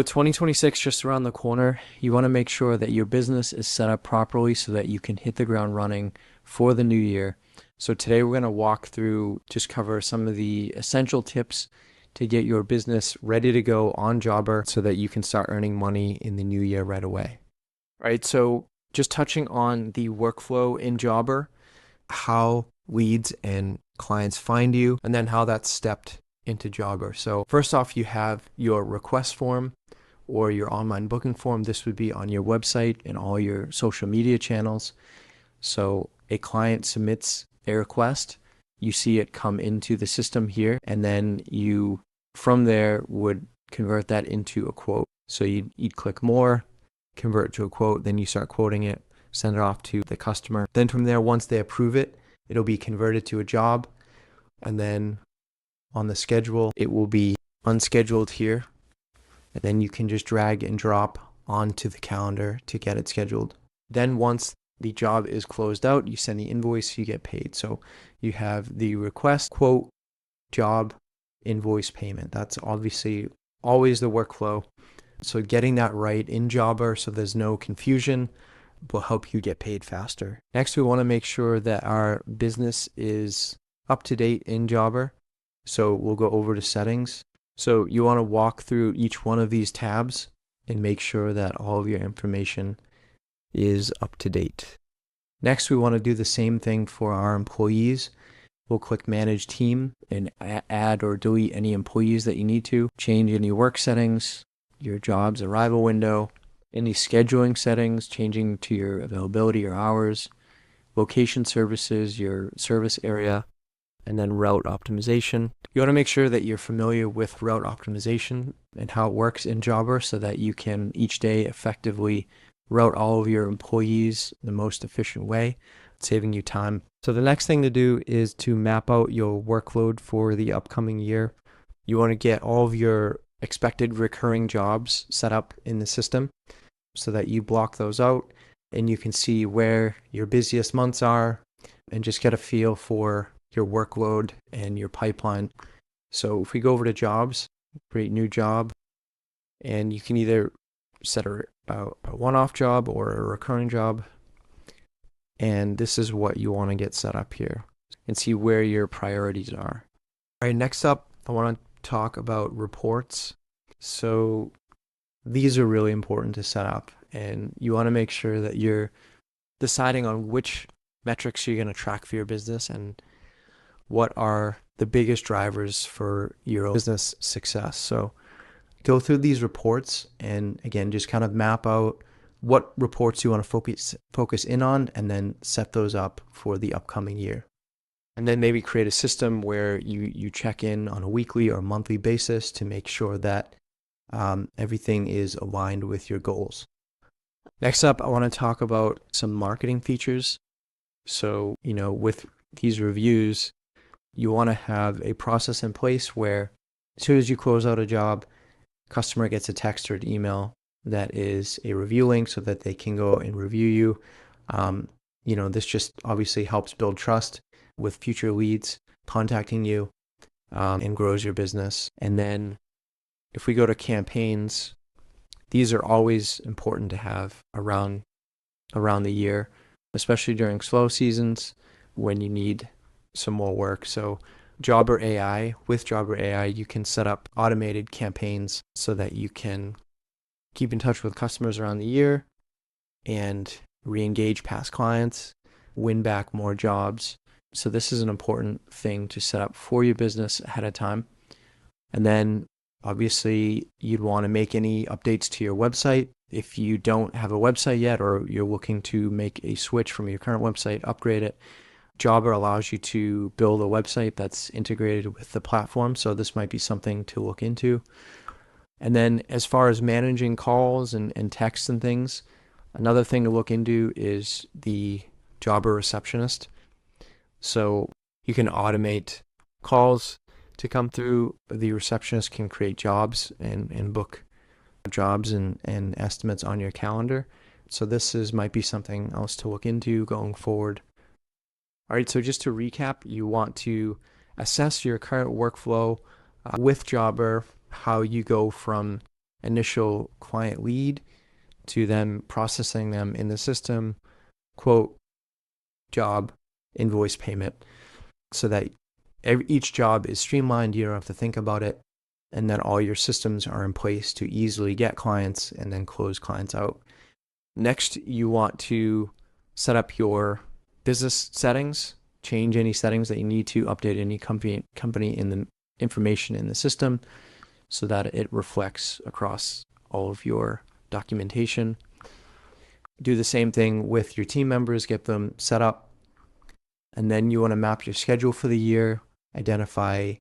With 2026 just around the corner, you want to make sure that your business is set up properly so that you can hit the ground running for the new year. So today we're going to walk through, just cover some of the essential tips to get your business ready to go on Jobber so that you can start earning money in the new year right away. All right, so just touching on the workflow in Jobber, how leads and clients find you, and then how that's stepped into Jobber. So first off, you have your request form or your online booking form. This would be on your website and all your social media channels. So a client submits a request, you see it come into the system here, and then you from there would convert that into a quote. So you'd click more, convert to a quote, then you start quoting it, send it off to the customer. Then from there, once they approve it, it'll be converted to a job, and then on the schedule, it will be unscheduled here, and then you can just drag and drop onto the calendar to get it scheduled. Then once the job is closed out, you send the invoice, you get paid. So you have the request, quote, job, invoice, payment. That's obviously always the workflow. So getting that right in Jobber so there's no confusion will help you get paid faster. Next, we want to make sure that our business is up to date in Jobber. So we'll go over to settings. So you want to walk through each one of these tabs and make sure that all of your information is up to date. Next, we want to do the same thing for our employees. We'll click Manage Team and add or delete any employees that you need to, change any work settings, your job's arrival window, any scheduling settings, changing to your availability or hours, location services, your service area, and then route optimization. You want to make sure that you're familiar with route optimization and how it works in Jobber so that you can each day effectively route all of your employees the most efficient way, saving you time. So the next thing to do is to map out your workload for the upcoming year. You want to get all of your expected recurring jobs set up in the system so that you block those out and you can see where your busiest months are and just get a feel for your workload and your pipeline. So if we go over to jobs, create new job, and you can either set a one-off job or a recurring job. And this is what you want to get set up here and see where your priorities are. All right, next up, I want to talk about reports. So these are really important to set up, and you want to make sure that you're deciding on which metrics you're going to track for your business and what are the biggest drivers for your business success. So go through these reports and again, just kind of map out what reports you want to focus in on and then set those up for the upcoming year. And then maybe create a system where you check in on a weekly or monthly basis to make sure that everything is aligned with your goals. Next up, I want to talk about some marketing features. So, with these reviews, you want to have a process in place where as soon as you close out a job, customer gets a text or an email that is a review link so that they can go and review you. This just obviously helps build trust with future leads contacting you and grows your business. And then if we go to campaigns, these are always important to have around the year, especially during slow seasons when you need some more work. So with Jobber AI, you can set up automated campaigns so that you can keep in touch with customers around the year and re-engage past clients, win back more jobs. So this is an important thing to set up for your business ahead of time. And then obviously you'd want to make any updates to your website. If you don't have a website yet or you're looking to make a switch from your current website, upgrade it, Jobber allows you to build a website that's integrated with the platform. So this might be something to look into. And then as far as managing calls and texts and things, another thing to look into is the Jobber Receptionist. So you can automate calls to come through. The receptionist can create jobs and book jobs and estimates on your calendar. So this might be something else to look into going forward. All right, so just to recap, you want to assess your current workflow with Jobber, how you go from initial client lead to then processing them in the system, quote, job, invoice payment, so that each job is streamlined. You don't have to think about it, and then all your systems are in place to easily get clients and then close clients out. Next, you want to set up your business settings, change any settings that you need to, update any company in the information in the system so that it reflects across all of your documentation. Do the same thing with your team members, get them set up. And then you want to map your schedule for the year, identify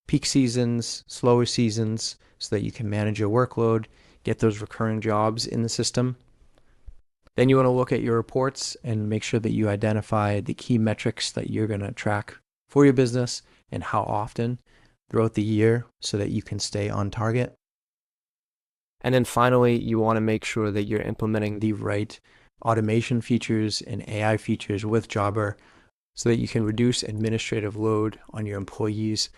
peak seasons, slower seasons, so that you can manage your workload, get those recurring jobs in the system. Then you want to look at your reports and make sure that you identify the key metrics that you're going to track for your business and how often throughout the year so that you can stay on target. And then finally, you want to make sure that you're implementing the right automation features and AI features with Jobber so that you can reduce administrative load on your employees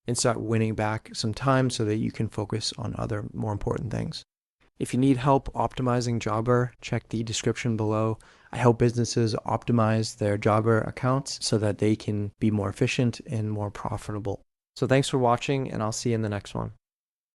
and start winning back some time so that you can focus on other more important things. If you need help optimizing Jobber, check the description below. I help businesses optimize their Jobber accounts so that they can be more efficient and more profitable. So thanks for watching, and I'll see you in the next one.